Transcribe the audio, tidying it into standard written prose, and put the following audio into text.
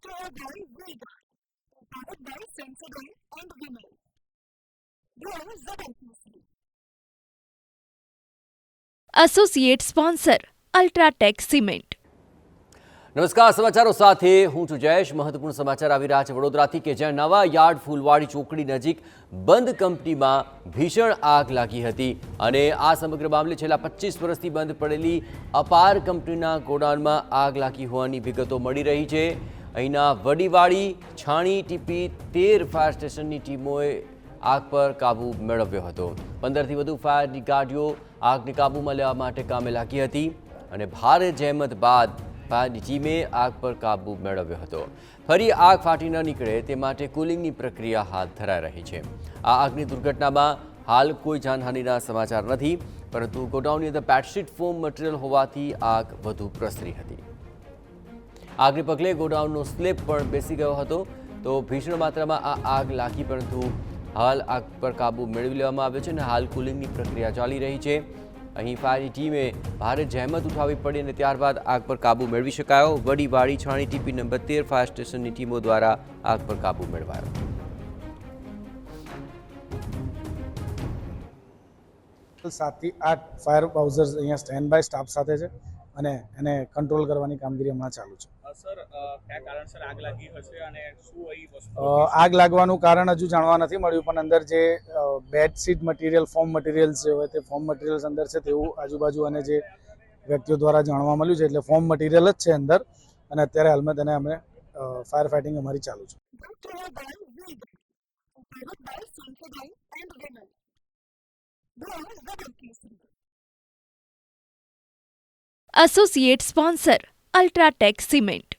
Brought to you by Vega, powered by Sensodyne and Vinyl. Grow ZMPC. Associate sponsor UltraTech cement. નમસ્કાર, સમાચારો સાથે હું છું જયેશ. મહત્વપૂર્ણ સમાચાર આવી રહ્યા છે વડોદરાથી કે જ્યાં નવા યાર્ડ ફૂલવાડી ચોકડી નજીક બંધ કંપનીમાં ભીષણ આગ લાગી હતી અને આ સમગ્ર મામલે છેલ્લા 25 વર્ષથી બંધ પડેલી અપાર કંપનીના ગોડાઉનમાં આગ લાગી હોવાની વિગતો મળી રહી છે. અહીંના વડીવાડી, છાણી, ટીપી, 13 ફાયર સ્ટેશનની ટીમોએ આગ પર કાબૂ મેળવ્યો હતો. 15થી વધુ ફાયરની ગાડીઓ આગને કાબૂમાં લેવા માટે કામે લાગી હતી અને ભારે જહેમત બાદ ફાયરની ટીમે આગ પર કાબૂ મેળવ્યો હતો. ફરી આગ ફાટી ન નીકળે તે માટે કુલિંગની પ્રક્રિયા હાથ ધરાઈ રહી છે. આ આગની દુર્ઘટનામાં હાલ કોઈ જાનહાનિના સમાચાર નથી, પરંતુ ગોડાઉનની અંદર બેડશીટ ફોમ મટીરિયલ હોવાથી આગ વધુ પ્રસરી હતી. આગને પગલે ગોડાઉનનો સ્લેબ પણ બેસી ગયો હતો. તો ભીષણ માત્રામાં આ આગ લાગી, પરંતુ હાલ આગ પર કાબૂ મેળવી લેવામાં આવ્યો છે અને હાલ કુલિંગની પ્રક્રિયા ચાલી રહી છે. અહીં ફાયરની ટીમે ભારે જહેમત ઉઠાવવી પડી અને ત્યારબાદ આગ પર કાબૂ મેળવી શકાયો. વડીવાડી, છાણી, ટીપી નંબર 13 ફાયર સ્ટેશનની ટીમો દ્વારા આગ પર કાબૂ મેળવાયો. 7 થી 8 ફાયર હાઉસર્સ અહીંયા સ્ટેન્ડ બાય સ્ટાફ સાથે છે અને એને કંટ્રોલ કરવાની કામગીરી હમણાં ચાલુ છે. સર, કયા કારણસર આગ લાગી હશે અને શું અહીં વસ્તુ? આગ લાગવાનું કારણ હજુ જાણવા નથી મળ્યું, પણ અંદર જે બેડશીટ મટીરિયલ, ફોર્મ મટીરિયલ્સ જે હોય તે ફોર્મ મટીરિયલ્સ અંદર છે તેવું આજુબાજુ અને જે વ્યક્તિઓ દ્વારા જાણવા મળ્યું છે. એટલે ફોર્મ મટીરિયલ જ છે અંદર અને અત્યારે હાલમાં તેને અમે ફાયર ફાઇટિંગ અમારી ચાલુ છે. Brought to you by Vega, powered by Sensodyne and Vinyl. Grow ZMPC. Associate sponsor UltraTech cement.